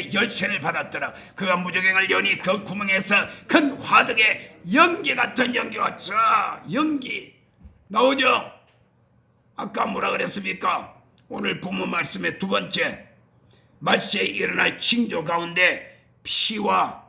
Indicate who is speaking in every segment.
Speaker 1: 구멍에 열쇠를 받았더라. 그가 무저갱을 여니 그 구멍에서 큰 화덕에 연기 같은 연기가 연기 나오죠. 아까 뭐라 그랬습니까? 오늘 본문 말씀의 두 번째, 말세에 일어날 징조 가운데 피와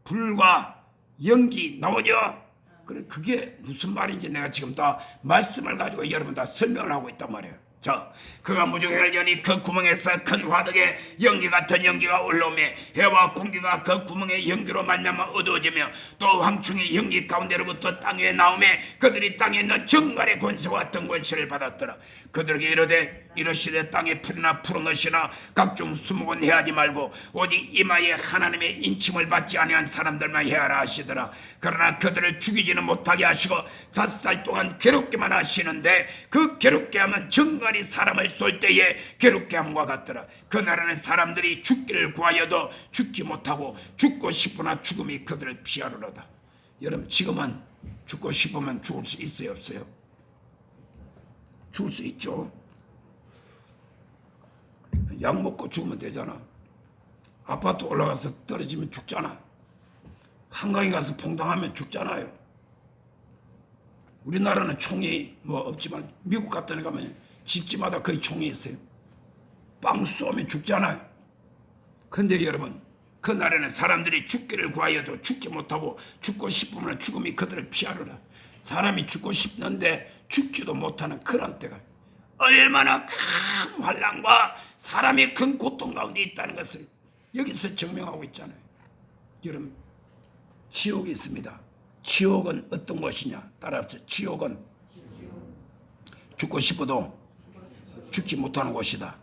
Speaker 1: 불과 연기 나오죠. 그래, 그게 무슨 말인지 내가 지금 다 말씀을 가지고 여러분 다 설명을 하고 있단 말이에요. 자, 그가 무저갱을 여니 그 구멍에서 큰 화덕에 연기 같은 연기가 올라오며 해와 공기가 그 구멍의 연기로 말미암아 어두워지며 또 황충이 연기 가운데로부터 땅 위에 나오며 그들이 땅에 있는 정갈의 권세와 같은 권세를 받았더라. 그들에게 이르되 이르시되 땅에 풀이나 푸른 것이나 각종 수목은 해하지 말고 오직 이마에 하나님의 인침을 받지 아니한 사람들만 해하라 하시더라. 그러나 그들을 죽이지는 못하게 하시고 5살 동안 괴롭게만 하시는데 그 괴롭게 하면 정갈이 사람을 쏠 때에 괴롭게 함과 같더라. 그날에는 사람들이 죽기를 구하여도 죽지 못하고 죽고 싶으나 죽음이 그들을 피하려다. 여러분, 지금은 죽고 싶으면 죽을 수 있어요, 없어요? 죽을 수 있죠. 약 먹고 죽으면 되잖아. 아파트 올라가서 떨어지면 죽잖아. 한강에 가서 퐁당하면 죽잖아요. 우리나라는 총이 뭐 없지만 미국 같은 데 가면 집집마다 거의 총이 있어요. 빵 쏘면 죽잖아요. 근데 여러분, 그날에는 사람들이 죽기를 구하여도 죽지 못하고 죽고 싶으면 죽음이 그들을 피하리라. 사람이 죽고 싶는데 죽지도 못하는 그런 때가 얼마나 큰 환난과 사람이 큰 고통 가운데 있다는 것을 여기서 증명하고 있잖아요. 여러분, 지옥이 있습니다. 지옥은 어떤 것이냐? 따라합시다. 지옥은 죽고 싶어도 죽지 못하는 곳이다.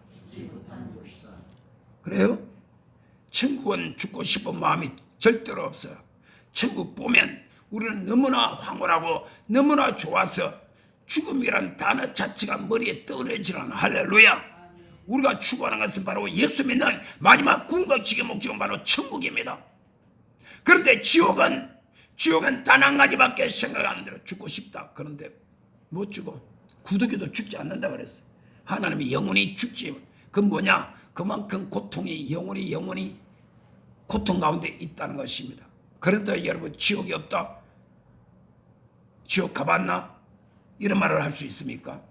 Speaker 1: 그래요? 천국은 죽고 싶은 마음이 절대로 없어요. 천국 보면 우리는 너무나 황홀하고 너무나 좋아서 죽음이란 단어 자체가 머리에 떠오르지 않아. 할렐루야. 우리가 추구하는 것은 바로 예수 믿는 마지막 궁극적인 목적은 바로 천국입니다. 그런데 지옥은 단 한 가지밖에 생각 안 들어. 죽고 싶다. 그런데 못 죽어. 구더기도 죽지 않는다 그랬어. 하나님이 영원히 죽지. 그건 뭐냐? 그만큼 고통이 영원히 고통 가운데 있다는 것입니다. 그런데 여러분, 지옥이 없다? 지옥 가봤나? 이런 말을 할 수 있습니까?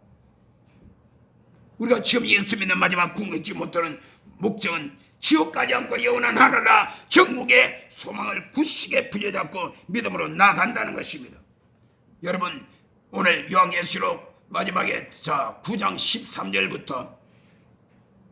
Speaker 1: 우리가 지금 예수 믿는 마지막 궁극지 못하는 목적은 지옥 가지 않고 영원한 하늘나라 천국의 소망을 굳시게 부여잡고 믿음으로 나아간다는 것입니다. 여러분, 오늘 요한계시록 마지막에 9장 13절부터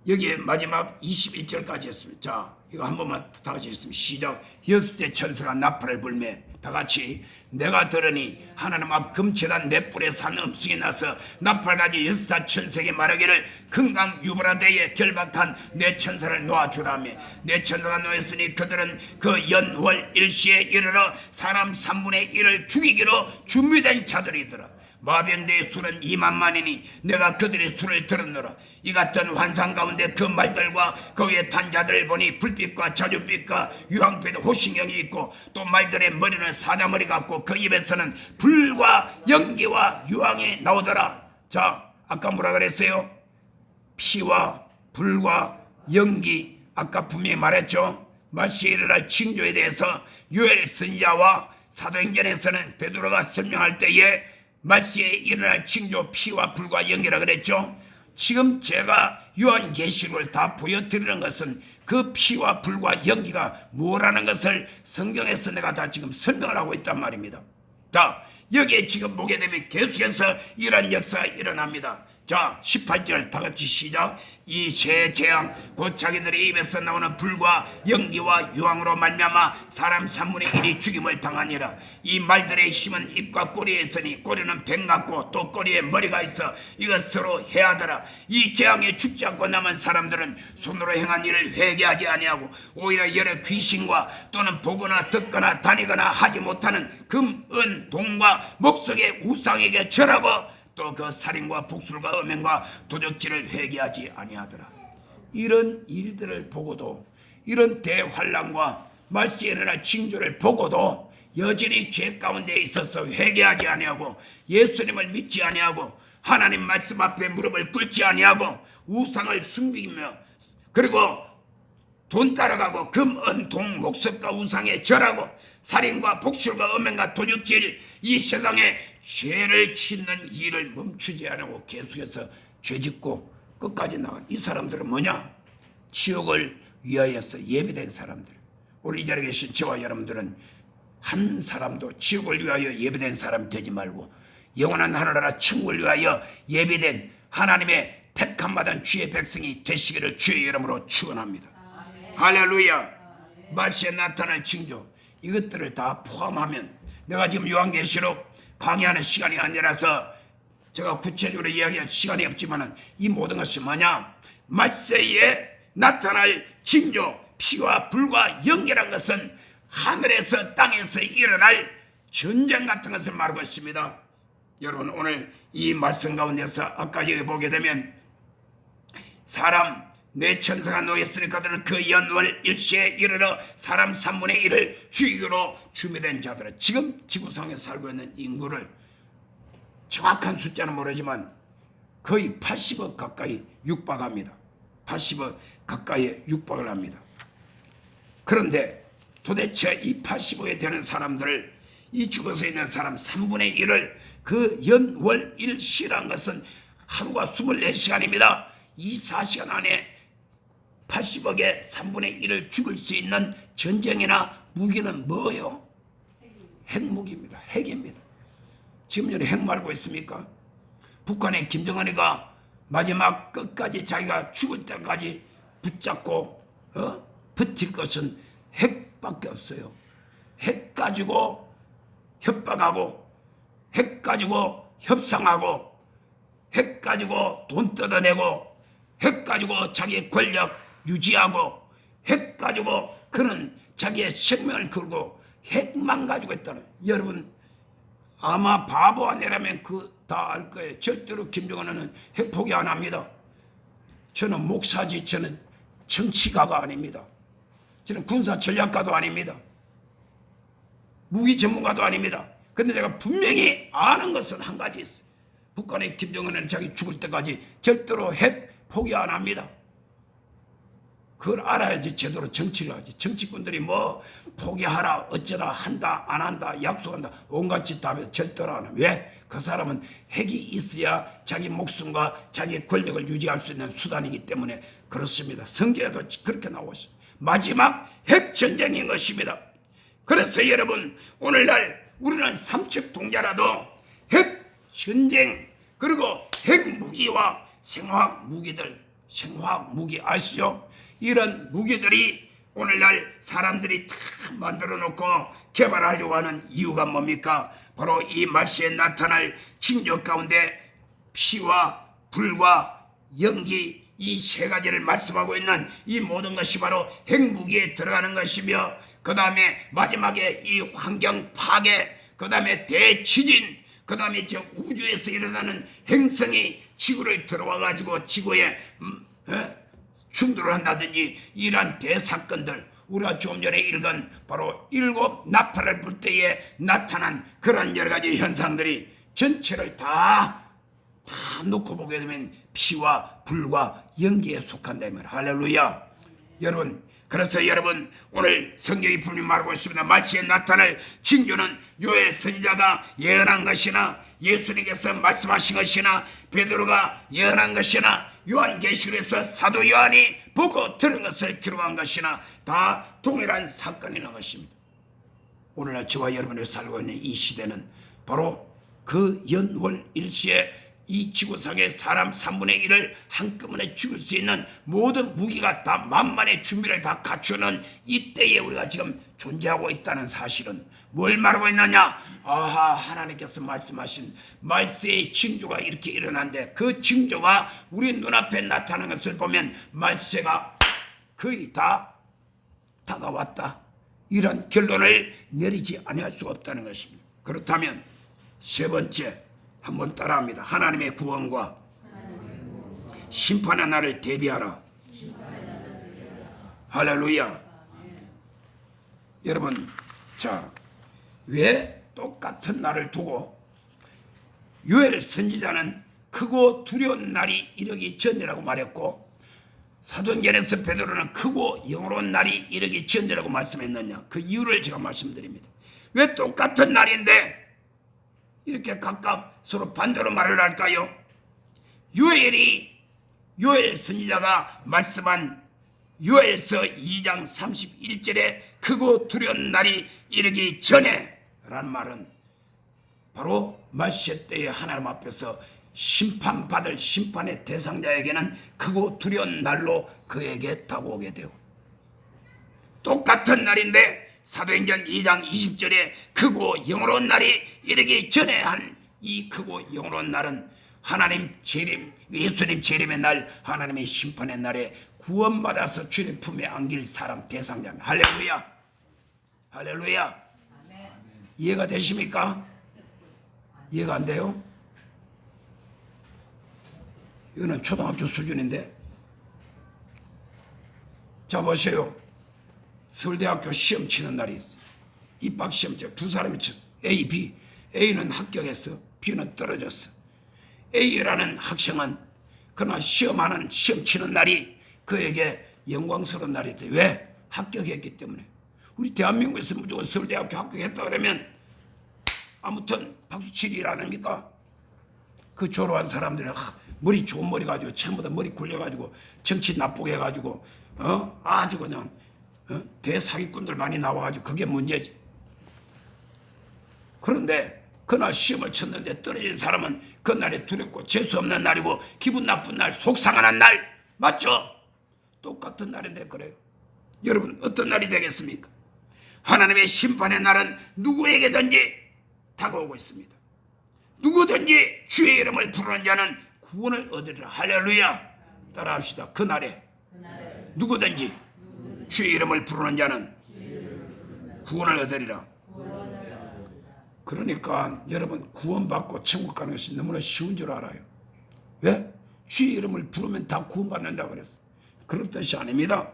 Speaker 1: 여기에 마지막 21절까지 했습니다. 자, 이거 한 번만 다 같이 했습니다. 시작. 6대 천사가 나팔을 불며 다 같이 내가 들으니 하나님 앞 금칠한 네 뿔에 산 음성이 나서 나팔가지 6사 천사에게 말하기를 금강 유브라데에 결박한 네 천사를 놓아주라며 네 천사가 놓였으니 그들은 그 연월 일시에 이르러 사람 3분의 1을 죽이기로 준비된 자들이더라. 마병대의 수는 2만만이니 내가 그들의 수를 들었노라. 이 같은 환상 가운데 그 말들과 거기에 탄 자들을 보니 불빛과 자줏빛과 유황빛 호신경이 있고 또 말들의 머리는 사자머리 같고 그 입에서는 불과 연기와 유황이 나오더라. 자, 아까 뭐라 그랬어요? 피와 불과 연기. 아까 분명히 말했죠. 말세에 일어날 징조에 대해서 요엘 선지자와 사도행전에서는 베드로가 설명할 때에 말세에 일어날 징조 피와 불과 연기라 그랬죠. 지금 제가 요한계시록을 다 보여드리는 것은 그 피와 불과 연기가 뭐라는 것을 성경에서 내가 다 지금 설명을 하고 있단 말입니다. 자, 여기에 지금 보게 되면 계속해서 이러한 역사가 일어납니다. 자, 18절 다 같이 시작. 이 새 재앙 곧 자기들의 입에서 나오는 불과 연기와 유황으로 말미암아 사람 3분의 1이 죽임을 당하니라. 이 말들의 힘은 입과 꼬리에 있으니 꼬리는 뱀 같고 또 꼬리에 머리가 있어 이것으로 해하더라. 이 재앙에 죽지 않고 남은 사람들은 손으로 행한 일을 회개하지 아니하고 오히려 여러 귀신과 또는 보거나 듣거나 다니거나 하지 못하는 금, 은, 동과 목석의 우상에게 절하고 또 그 살인과 복술과 음행과 도적질을 회개하지 아니하더라. 이런 일들을 보고도, 이런 대환란과 말세에 일어날 징조를 보고도 여전히 죄 가운데 있어서 회개하지 아니하고 예수님을 믿지 아니하고 하나님 말씀 앞에 무릎을 꿇지 아니하고 우상을 숨기며 그리고 돈 따라가고 금, 은, 동, 목석과 우상에 절하고 살인과 복술과 음행과 도둑질, 이 세상에 죄를 짓는 일을 멈추지 않고 계속해서 죄짓고 끝까지 나간 이 사람들은 뭐냐? 지옥을 위하여서 예비된 사람들. 오늘 이 자리에 계신 저와 여러분들은 한 사람도 지옥을 위하여 예비된 사람 되지 말고 영원한 하늘나라 천국을 위하여 예비된 하나님의 택함받은 주의 백성이 되시기를 주의 이름으로 축원합니다. 할렐루야. 말씀에 나타날 징조, 이것들을 다 포함하면, 내가 지금 요한계시록 강의하는 시간이 아니라서 제가 구체적으로 이야기할 시간이 없지만 이 모든 것이 뭐냐? 말세에 나타날 징조, 피와 불과 연결한 것은 하늘에서 땅에서 일어날 전쟁 같은 것을 말하고 있습니다. 여러분, 오늘 이 말씀 가운데서 아까 여기 보게 되면 사람 내 천사가 놓였으니 그들은 그 연월 일시에 이르러 사람 3분의 1을 죽이기로 준비된 자들은, 지금 지구상에 살고 있는 인구를 정확한 숫자는 모르지만 거의 80억 가까이 육박합니다. 80억 가까이 육박을 합니다. 그런데 도대체 이 80억에 되는 사람들을, 이 죽어서 있는 사람 3분의 1을 그 연월 일시라는 것은 하루가 24시간입니다. 24시간 안에 80억의 3분의 1을 죽일 수 있는 전쟁이나 무기는 뭐예요? 핵무기입니다. 핵입니다. 지금 여기 핵 말고 있습니까? 북한의 김정은이가 마지막 끝까지 자기가 죽을 때까지 붙잡고 버틸 것은 핵밖에 없어요. 핵 가지고 협박하고, 핵 가지고 협상하고, 핵 가지고 돈 뜯어내고, 핵 가지고 자기의 권력 유지하고, 핵 가지고 그는 자기의 생명을 걸고 핵만 가지고 있다는, 여러분 아마 바보 아니라면 그 다 알 거예요. 절대로 김정은은 핵 포기 안 합니다. 저는 목사지, 저는 정치가가 아닙니다. 저는 군사 전략가도 아닙니다. 무기 전문가도 아닙니다. 근데 제가 분명히 아는 것은 한 가지 있어요. 북한의 김정은은 자기 죽을 때까지 절대로 핵 포기 안 합니다. 그걸 알아야지 제대로 정치를 하지. 정치꾼들이 뭐 포기하라, 어쩌다, 한다, 안 한다, 약속한다, 온갖 짓 다 하면 절대로 안 합니다. 왜? 그 사람은 핵이 있어야 자기 목숨과 자기 권력을 유지할 수 있는 수단이기 때문에 그렇습니다. 성경에도 그렇게 나오고 있습니다. 마지막 핵전쟁인 것입니다. 그래서 여러분, 오늘날 우리는 삼척동자라도 핵전쟁, 그리고 핵무기와 생화학무기들, 생화학무기 아시죠? 이런 무기들이 오늘날 사람들이 다 만들어 놓고 개발하려고 하는 이유가 뭡니까? 바로 이 말세에 나타날 징조 가운데 피와 불과 연기, 이 세 가지를 말씀하고 있는 이 모든 것이 바로 핵무기에 들어가는 것이며, 그 다음에 마지막에 이 환경 파괴, 그 다음에 대지진, 그 다음에 저 우주에서 일어나는 행성이 지구를 들어와 가지고 지구에 충돌을 한다든지, 이러한 대사건들, 우리가 좀 전에 읽은 바로 7 나팔을 불 때에 나타난 그런 여러 가지 현상들이 전체를 다 놓고 보게 되면 피와 불과 연기에 속한다면, 할렐루야. 여러분, 그래서 여러분, 오늘 성경이 분명히 말하고 있습니다. 말씀에 나타날 징조는 요엘 선지자가 예언한 것이나, 예수님께서 말씀하신 것이나, 베드로가 예언한 것이나, 요한계시록에서 사도 요한이 보고 들은 것을 기록한 것이나 다 동일한 사건이라는 것입니다. 오늘날 저와 여러분이 살고 있는 이 시대는 바로 그 연월 일시에 이 지구상의 사람 3분의 1을 한꺼번에 죽일 수 있는 모든 무기가 다 만만의 준비를 다 갖추는 이때에 우리가 지금 존재하고 있다는 사실은 뭘 말하고 있느냐? 아하, 하나님께서 말씀하신 말세의 징조가 이렇게 일어난데, 그 징조가 우리 눈앞에 나타나는 것을 보면 말세가 거의 다 다가왔다, 이런 결론을 내리지 아니할 수가 없다는 것입니다. 그렇다면 세 번째, 한번 따라합니다. 하나님의 구원과 심판의 날을 대비하라. 할렐루야. 여러분, 자, 왜 똑같은 날을 두고 요엘 선지자는 크고 두려운 날이 이르기 전이라고 말했고, 사도행전에서 베드로는 크고 영원한 날이 이르기 전이라고 말씀했느냐? 그 이유를 제가 말씀드립니다. 왜 똑같은 날인데 이렇게 각각 서로 반대로 말을 할까요? 요엘 선지자가 말씀한 요엘서 2장 31절에 크고 두려운 날이 이르기 전에 라는 말은 바로 말세 때에 하나님 앞에서 심판받을 심판의 대상자에게는 크고 두려운 날로 그에게 다가오게 되고, 똑같은 날인데 사도행전 2장 20절에 크고 영원한 날이 이르기 전에 한 이 크고 영원한 날은 하나님 재림, 예수님 재림의 날, 하나님의 심판의 날에 구원받아서 주님 품에 안길 사람 대상자입니다. 할렐루야, 할렐루야. 이해가 되십니까? 이해가 안 돼요? 이거는 초등학교 수준인데. 자, 보세요. 서울대학교 시험 치는 날이 있어요. 입학시험 두 사람이 쳐. A, B. A는 합격했어. B는 떨어졌어. A라는 학생은 그러나 시험 치는 날이 그에게 영광스러운 날이 돼. 왜? 합격했기 때문에. 우리 대한민국에서 무조건 서울대학교 합격했다 그러면 아무튼 박수치기 아닙니까? 그 졸업한 사람들이 머리 좋은 머리 가지고 전부 다 머리 굴려가지고 정치 나쁘게 해가지고 아주 그냥 대사기꾼들 많이 나와가지고 그게 문제지. 그런데 그날 시험을 쳤는데 떨어진 사람은 그날이 두렵고 재수없는 날이고 기분 나쁜 날, 속상한 날, 맞죠? 똑같은 날인데 그래요. 여러분 어떤 날이 되겠습니까? 하나님의 심판의 날은 누구에게든지 다가오고 있습니다. 누구든지 주의 이름을 부르는 자는 구원을 얻으리라. 할렐루야. 따라합시다. 그날에 누구든지 주의 이름을 부르는 자는 구원을 얻으리라. 그러니까 여러분 구원받고 천국 가는 것이 너무나 쉬운 줄 알아요. 왜? 주의 이름을 부르면 다 구원받는다 그랬어. 그런 뜻이 아닙니다.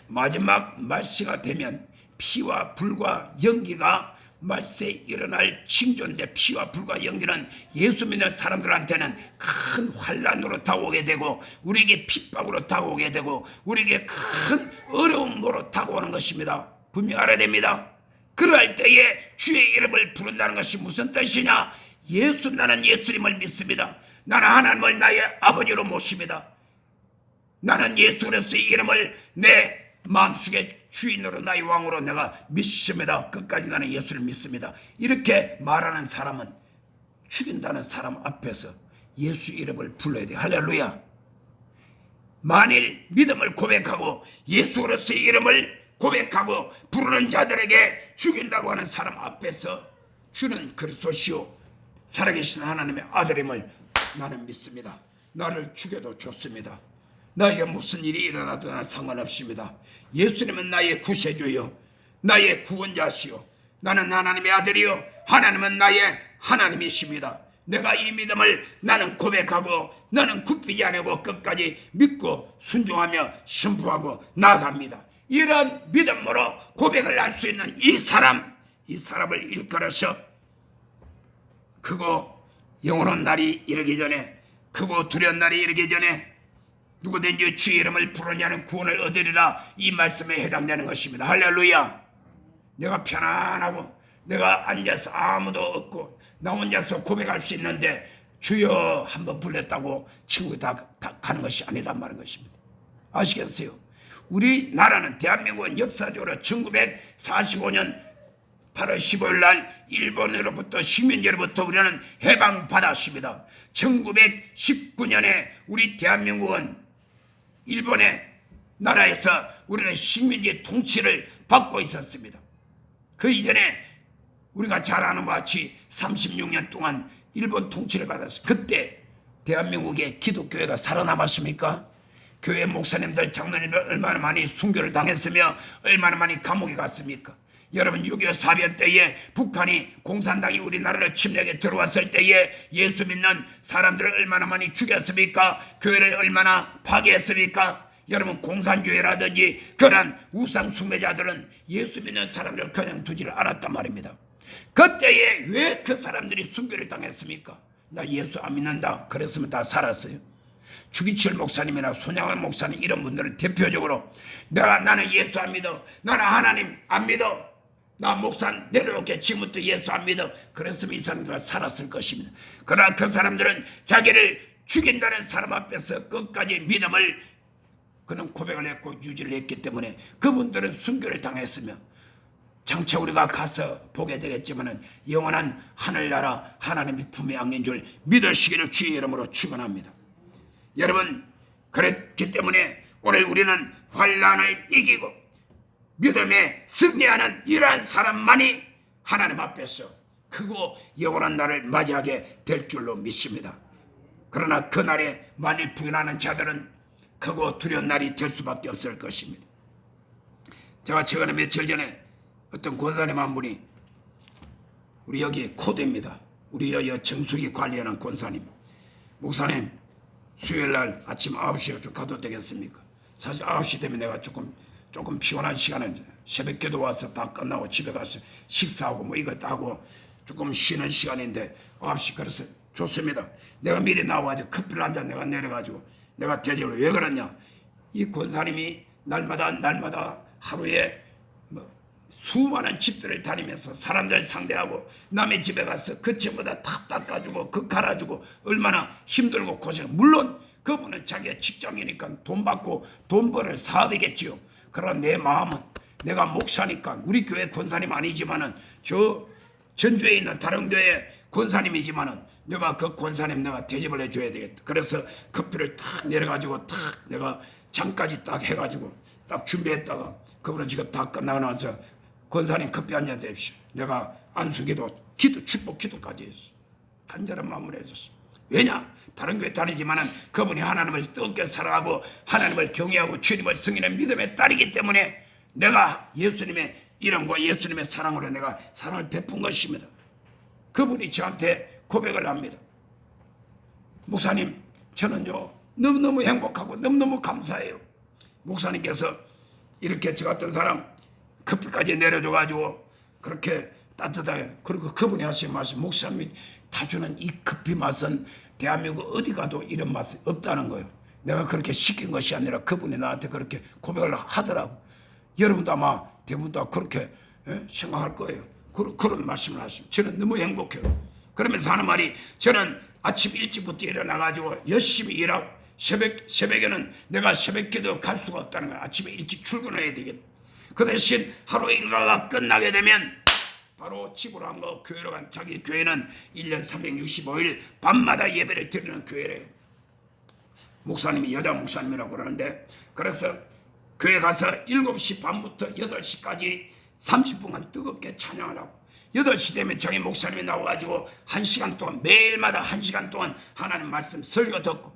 Speaker 1: 마지막 말세가 되면 피와 불과 연기가 말세에 일어날 징조인데, 피와 불과 연기는 예수 믿는 사람들한테는 큰 환란으로 다가오게 되고 우리에게 핍박으로 다가오게 되고 우리에게 큰 어려움으로 다가오는 것입니다. 분명히 알아야 됩니다. 그럴 때에 주의 이름을 부른다는 것이 무슨 뜻이냐? 나는 예수님을 믿습니다. 나는 하나님을 나의 아버지로 모십니다. 나는 예수 그리스도의 이름을 내 마음속에 주인으로 나의 왕으로 내가 믿습니다. 끝까지 나는 예수를 믿습니다. 이렇게 말하는 사람은 죽인다는 사람 앞에서 예수 이름을 불러야 돼. 할렐루야. 만일 믿음을 고백하고 예수 그리스도의 이름을 고백하고 부르는 자들에게 죽인다고 하는 사람 앞에서 주는 그리스도시요 살아계신 하나님의 아들임을 나는 믿습니다. 나를 죽여도 좋습니다. 나에게 무슨 일이 일어나도 나는 상관없습니다. 예수님은 나의 구세주요 나의 구원자시요 나는 하나님의 아들이요 하나님은 나의 하나님이십니다. 내가 이 믿음을 나는 고백하고 나는 굽히지 않고 끝까지 믿고 순종하며 신부하고 나아갑니다. 이런 믿음으로 고백을 할 수 있는 이 사람을 일컬어서 크고 영원한 날이 이르기 전에, 크고 두려운 날이 이르기 전에 누구든지 주의 이름을 부르냐는 구원을 얻으리라, 이 말씀에 해당되는 것입니다. 할렐루야. 내가 편안하고 내가 앉아서 아무도 없고 나 혼자서 고백할 수 있는데 주여 한번 불렀다고 친구가 다 가는 것이 아니란 말인 것입니다. 아시겠어요? 우리나라는 대한민국은 역사적으로 1945년 8월 15일 날 일본으로부터 식민지로부터 우리는 해방받았습니다. 1919년에 우리 대한민국은 일본의 나라에서 우리는 식민지 통치를 받고 있었습니다. 그 이전에 우리가 잘 아는 것 같이 36년 동안 일본 통치를 받았어요. 그때 대한민국에 기독교회가 살아남았습니까? 교회 목사님들, 장로님들 얼마나 많이 순교를 당했으며 얼마나 많이 감옥에 갔습니까? 여러분 6.25 사변 때에 북한이 공산당이 우리나라를 침략에 들어왔을 때에 예수 믿는 사람들을 얼마나 많이 죽였습니까? 교회를 얼마나 파괴했습니까? 여러분 공산주의라든지 그런 우상 숭배자들은 예수 믿는 사람들을 그냥 두지를 않았단 말입니다. 그때에 왜 그 사람들이 순교를 당했습니까? 나 예수 안 믿는다 그랬으면 다 살았어요. 주기철 목사님이나 손양월 목사님 이런 분들은 대표적으로 나는 예수 안 믿어, 나는 하나님 안 믿어, 나 목사 내려놓게 지금부터 예수 안 믿어, 그랬으면 이 사람들은 살았을 것입니다. 그러나 그 사람들은 자기를 죽인다는 사람 앞에서 끝까지 믿음을 그는 고백을 했고 유지를 했기 때문에 그분들은 순교를 당했으며 장차 우리가 가서 보게 되겠지만은 영원한 하늘나라 하나님의 품에 안긴 줄 믿으시기를 주의 이름으로 축원합니다. 여러분, 그랬기 때문에 오늘 우리는 환난을 이기고 믿음에 승리하는 이러한 사람만이 하나님 앞에서 크고 영원한 날을 맞이하게 될 줄로 믿습니다. 그러나 그 날에 만일 부인하는 자들은 크고 두려운 날이 될 수밖에 없을 것입니다. 제가 최근에 며칠 전에 어떤 권사님 한 분이, 우리 여기 코드입니다, 우리 여기 정수기 관리하는 권사님, 목사님 수요일날 아침 9시에 좀 가도 되겠습니까? 사실 9시 되면 내가 조금 피곤한 시간에 새벽기도 와서 다 끝나고 집에 가서 식사하고 뭐 이것도 하고 조금 쉬는 시간인데 9시, 그래서 좋습니다. 내가 미리 나와가지고 커피를 한 잔 내가 내려가지고 내가 대접을, 왜 그러냐, 이 권사님이 날마다 하루에 수많은 집들을 다니면서 사람들 상대하고 남의 집에 가서 그 집보다 다 닦아주고 그 갈아주고 얼마나 힘들고 고생. 물론 그분은 자기가 직장이니까 돈 받고 돈 벌을 사업이겠지요. 그러나 내 마음은 내가 목사니까 우리 교회 권사님 아니지만은 저 전주에 있는 다른 교회 권사님이지만은 내가 그 권사님 내가 대접을 해줘야 되겠다. 그래서 커피를 딱 내려가지고 딱 내가 잠까지 딱 해가지고 딱 준비했다가 그분은 지금 다 끝나고 나서 권사님 커피 한 잔 드십시오. 내가 안수기도 축복 기도까지 했어. 간절한 마음으로 해줬어. 왜냐? 다른 교회 다니지만은 그분이 하나님을 뜨겁게 사랑하고 하나님을 경외하고 주님을 승인한 믿음의 딸이기 때문에 내가 예수님의 이름과 예수님의 사랑으로 내가 사랑을 베푼 것입니다. 그분이 저한테 고백을 합니다. 목사님, 저는요 너무너무 행복하고 너무너무 감사해요. 목사님께서 이렇게 저 같은 사람 커피까지 내려줘가지고 그렇게 따뜻하게, 그리고 그분이 하신 말씀, 목사님이 다 주는 이 커피 맛은 대한민국 어디 가도 이런 맛이 없다는 거예요. 내가 그렇게 시킨 것이 아니라 그분이 나한테 그렇게 고백을 하더라고. 여러분도 아마 대부분 그렇게 생각할 거예요. 그런 말씀을 하시면 저는 너무 행복해요. 그러면서 하는 말이, 저는 아침 일찍부터 일어나가지고 열심히 일하고 새벽에는 내가 새벽기도 갈 수가 없다는 거야. 아침에 일찍 출근해야 되겠다. 그 대신 하루 일과가 끝나게 되면 바로 집으로 한 거, 교회로 간, 자기 교회는 1년 365일 밤마다 예배를 드리는 교회래요. 목사님이 여자 목사님이라고 그러는데, 그래서 교회 가서 7시 반부터 8시까지 30분간 뜨겁게 찬양을 하고 8시 되면 자기 목사님이 나와가지고 1시간 동안, 매일마다 1시간 동안 하나님 말씀 설교 듣고,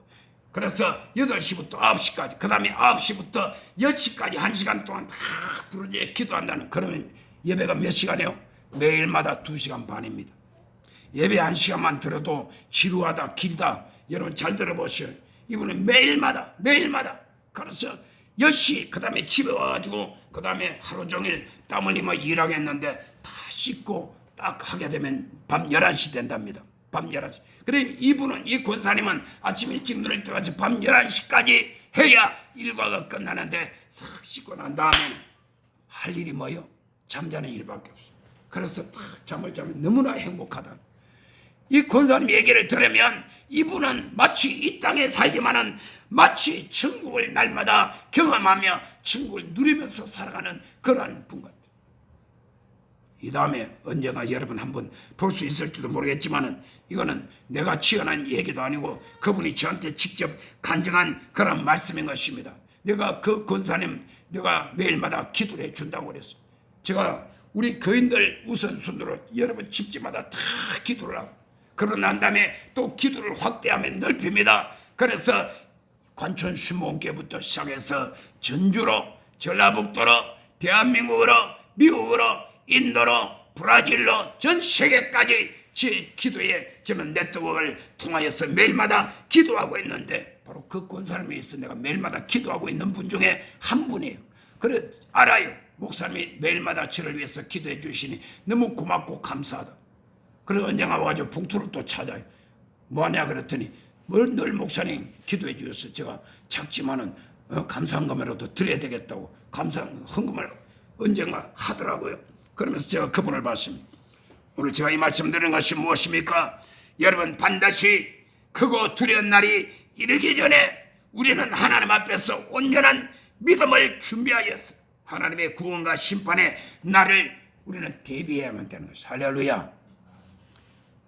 Speaker 1: 그래서 8시부터 9시까지, 그 다음에 9시부터 10시까지 1시간 동안 막 부르짖어 기도한다는, 그러면 예배가 몇 시간이에요? 매일마다 2시간 반입니다. 예배 1시간만 들어도 지루하다, 길다. 여러분 잘 들어보세요. 이분은 매일마다 그래서 10시, 그 다음에 집에 와가지고 그 다음에 하루 종일 땀 흘리며 일하겠는데 다 씻고 딱 하게 되면 밤 11시 된답니다. 밤 11시. 그래 이분은, 이 권사님은 아침 일찍 눈을 떠가지고 밤 11시까지 해야 일과가 끝나는데 싹 씻고 난 다음에는 할 일이 뭐요? 잠자는 일밖에 없어. 그래서 딱 잠을 자면 너무나 행복하다. 이 권사님 얘기를 들으면 이분은 마치 이 땅에 살기만은 마치 천국을 날마다 경험하며 천국을 누리면서 살아가는 그러한 분 같아요. 이 다음에 언젠가 여러분 한번 볼 수 있을지도 모르겠지만은 이거는 내가 지어낸 얘기도 아니고 그분이 저한테 직접 간증한 그런 말씀인 것입니다. 내가 그 권사님 내가 매일마다 기도를 해준다고 그랬어. 제가 우리 교인들 우선순위로 여러분 집집마다 다 기도를 하고, 그러고 난 다음에 또 기도를 확대하며 넓힙니다. 그래서 관천 신문교부터 시작해서 전주로, 전라북도로, 대한민국으로, 미국으로, 인도로, 브라질로, 전 세계까지 제 기도에 저는 네트워크를 통하여서 매일마다 기도하고 있는데, 바로 그 권사님이 있어 내가 매일마다 기도하고 있는 분 중에 한 분이에요. 그래 알아요. 목사님이 매일마다 저를 위해서 기도해 주시니 너무 고맙고 감사하다. 그래서 언젠가 와가지고 봉투를 또 찾아요. 뭐하냐 그랬더니 뭘 늘 목사님 기도해 주셔서 제가 작지만은 감사한 것만으로도 드려야 되겠다고 감사한 헌금을 언젠가 하더라고요. 그러면서 제가 그분을 봤습니다. 오늘 제가 이 말씀 드리는 것이 무엇입니까? 여러분, 반드시 크고 두려운 날이 이르기 전에 우리는 하나님 앞에서 온전한 믿음을 준비하였어. 하나님의 구원과 심판의 날을 우리는 대비해야만 되는 것이죠. 할렐루야.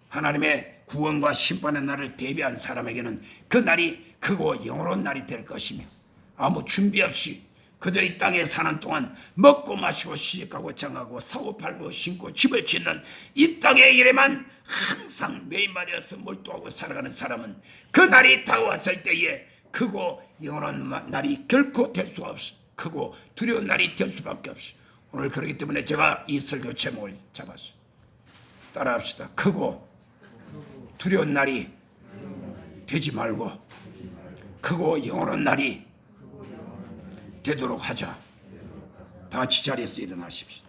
Speaker 1: 하나님의 구원과 심판의 날을 대비한 사람에게는 그 날이 크고 영원한 날이 될 것이며, 아무 준비 없이 그저 이 땅에 사는 동안 먹고 마시고 시집가고 장가고 사고 팔고 신고 집을 짓는 이 땅의 일에만 항상 매인말이어서 몰두하고 살아가는 사람은 그 날이 다가왔을 때에 크고 영원한 날이 결코 될 수 없이, 크고 두려운 날이 될 수밖에 없이, 오늘 그렇기 때문에 제가 이 설교 제목을 잡았어요. 따라합시다. 크고 두려운 날이 되지 말고 크고 영원한 날이 되도록 하자. 다 같이 자리에서 일어나십시오.